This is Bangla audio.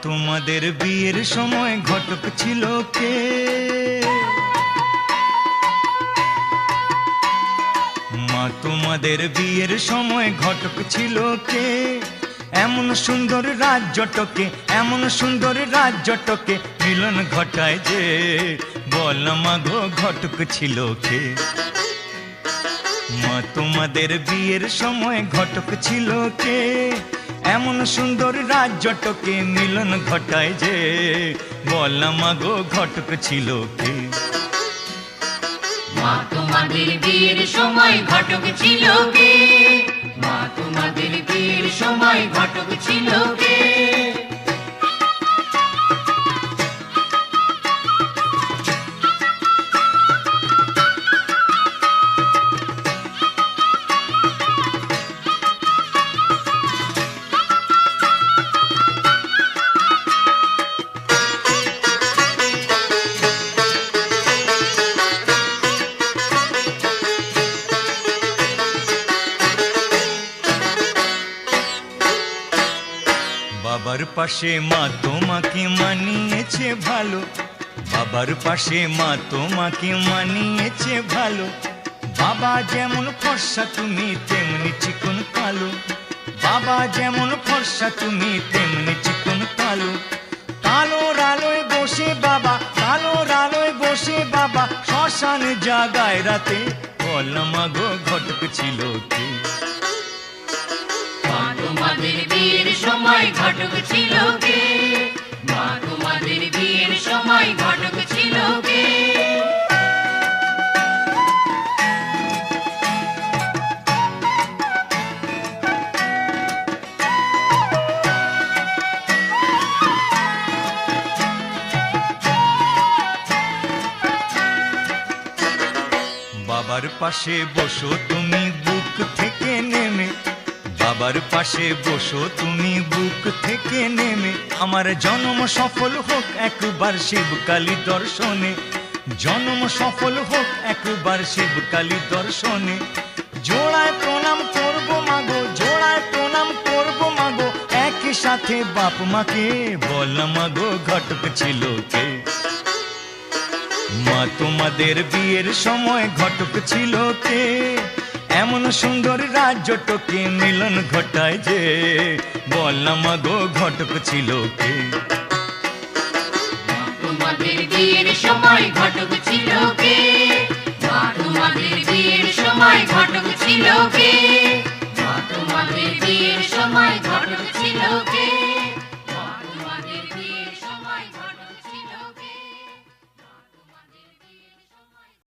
তোমাদের বিয়ের সময় ঘটক ছিল কে? মা তোমাদের বিয়ের সময় ঘটক ছিল কে? এমন সুন্দর রাজ্যটকে, এমন সুন্দর রাজ্যটকে মিলন ঘটায় যে, বল মা গো ঘটক ছিল কে? মা তোমাদের বিয়ের সময় ঘটক ছিল কে? এমন সুন্দর রাজ্যটকে মিলন ঘটায় যে, বল মা গো ঘটক ছিল কে? মা তোমাদের বিয়ের সময় ঘটক ছিল কে? মা তোমাদের বিয়ের সময় ঘটক ছিল কে? বাবার পাশে মা তোমাকে মানিয়েছে ভালো, বাবার পাশে মা তোমাকে মানিয়েছে ভালো। বাবা যেমন ফর্সা তুমি তেমনি চিকন কালো, বাবা যেমন ফর্সা তুমি তেমনি চিকন কালো। কালোর আলোয় বসে বাবা, কালোর আলোয় বসে বাবা শ্মশান জাগায় রাতে, বল মা গো ঘটক ছিল কে? মা তোমাদের বিয়ের সময় ঘটক ছিল কে? মা তোমাদের বিয়ের সময় ঘটক ছিল কে? বাবার পাশে বসো তুমি বুক থেকে নেমে, বাবার পাশে বসো তুমি বুক থেকে নেমে। আমার জন্ম সফল হোক একবার শিবকালী দর্শনে, জন্ম সফল হোক একবার শিবকালী দর্শনে। জোড়ায় প্রণাম করবো মাগো, জোড়ায় প্রণাম করবো মাগো, একই সাথে বাপ মাকে, বল মাগো ঘটক ছিল কে? মা তোমাদের বিয়ের সময় ঘটক ছিল কে? এমন সুন্দর রাজ্যটকে মিলন ঘটায় যে, বল মা গো ঘটক ছিল কে? মা তোমাদের বিয়ের সময় ঘটক ছিল কে? মা তোমাদের বিয়ের সময় ঘটক ছিল কে? মা তোমাদের বিয়ের সময় ঘটক ছিল কে?